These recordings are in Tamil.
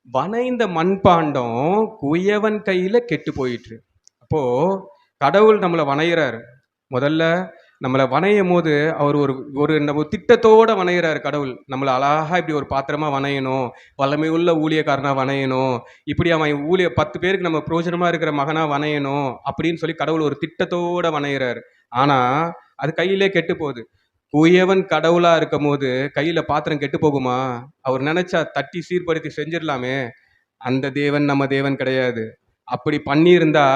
வனைந்த மண்பாண்டம் குயவன் கையில கெட்டு போயிற்று. அப்போ கடவுள் நம்மள வனையிறாரு. முதல்ல நம்மள வனையும்போது, அவர் ஒரு ஒரு நம்ம திட்டத்தோட வனையிறாரு கடவுள். நம்மள அழகா இப்படி ஒரு பாத்திரமா வனையணும். வல்லமையுள்ள ஊழியக்காரனா வனையணும். இப்படி அவன் 10 பேருக்கு நம்ம பிரயோஜனமா இருக்கிற மகனா வனையணும். அப்படின்னு சொல்லி கடவுள் ஒரு திட்டத்தோட வனையிறாரு. ஆனா, அது கையிலே கெட்டு போகுது. குயவன் கடவுளா இருக்கும்போது, கையில பாத்திரம் கெட்டு போகுமா? அவர் நெனச்சா தட்டி சீர்படுத்தி செஞ்சிரலாமே! அந்த தேவன் நம்ம தேவன் கிடையாது. அப்படி பண்ணியிருந்தா,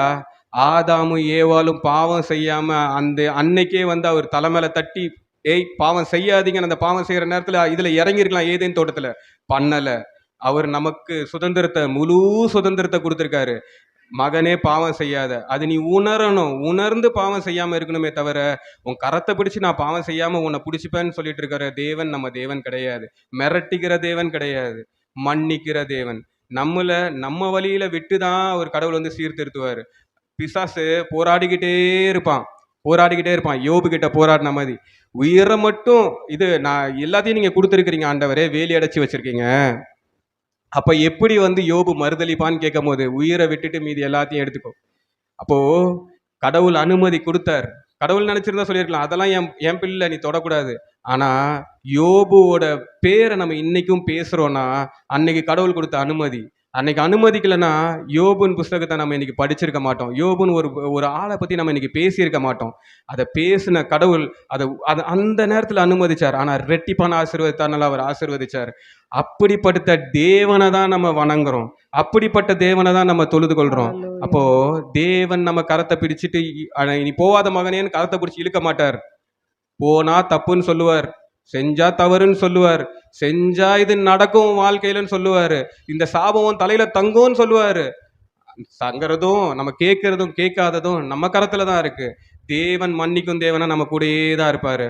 ஆதாமும் ஏவாளும் பாவம் செய்யாம அந்த அன்னைக்கே வந்து அவர் தல மேல தட்டி, "ஏய் பாவம் செய்யாதீங்கன்னு" அந்த பாவம் செய்யற நேரத்துல இதுல இறங்கியிருக்கலாம் ஏதேன் தோட்டத்துல. பண்ணல. அவர் நமக்கு முழு சுதந்திரத்த குடுத்திருக்காரு. மகனே பாவம் செய்யாத. அது நீ உணரணும். உணர்ந்து பாவம் செய்யாம இருக்கணுமே தவிர, உன் கரத்த பிடிச்சு நான் பாவம் செய்யாம உன்ன புடிச்சுப்பேன்னு சொல்லிட்டு இருக்கிற தேவன் நம்ம தேவன் கிடையாது. மிரட்டுகிற தேவன் கிடையாது. மன்னிக்கிற தேவன். நம்மள நம்ம வழியில விட்டு தான் ஒரு கடவுள் வந்து சீர்திருத்துவாரு. பிசாசு போராடிக்கிட்டே இருப்பான். போராடிக்கிட்டே இருப்பான். யோபு கிட்ட போராடின மாரி. உயிர மட்டும் நான் எல்லாத்தையும் நீங்க குடுத்திருக்கிறீங்க ஆண்டவரே. வேலி அடைச்சு வச்சிருக்கீங்க. அப்ப எப்படி வந்து யோபு மறுதலிப்பான்னு கேட்கும்போது, உயிரை விட்டுட்டு மீதி எல்லாத்தையும் எடுத்துக்கோ. அப்போ கடவுள் அனுமதி குடுத்தார். கடவுள் நினைச்சிருந்தா சொல்லியிருக்கலாம், அதெல்லாம் என் பிள்ளை நீ தொடக்கூடாது. ஆனா, யோபுவோட பேரை நம்ம இன்னைக்கும் பேசுறோம்னா, அன்னைக்கு கடவுள் குடுத்த அனுமதி. அன்னைக்கு அனுமதிக்கலன்னா, யோபுன் புஸ்தகத்தை நம்ம இன்னைக்கு படிச்சிருக்க மாட்டோம். யோபுன்னு ஒரு ஒரு ஆளை பத்தி நம்ம இன்னைக்கு பேசியிருக்க மாட்டோம். அதை பேசின கடவுள் அதை அதை அந்த நேரத்தில் அனுமதிச்சார். ஆனா ரெட்டிப்பான ஆசீர்வாதத்தால் அவர் ஆசீர்வதிச்சார். அப்படிப்பட்ட தேவனை தான் நம்ம வணங்குறோம். அப்படிப்பட்ட தேவனை தான் நம்ம தொழுது கொள்றோம். அப்போ தேவன் நம்ம கரத்தை பிடிச்சிட்டு நீ போவாத மகனேன்னு கரத்தை பிடிச்சி இழுக்க மாட்டார். போனா தப்புன்னு சொல்லுவார். செஞ்சா தவறுன்னு சொல்லுவார். செஞ்சா இது நடக்கும் வாழ்க்கையிலன்னு சொல்லுவாரு. இந்த சாபம் தலையில தங்கும்னு சொல்லுவாரு. சங்கறதும் நம்ம கேட்கறதும் கேட்காததும் நம்ம கரத்துல தான் இருக்கு. தேவன் மன்னிக்கும் தேவனா நம்ம கூடயே தான் இருப்பாரு.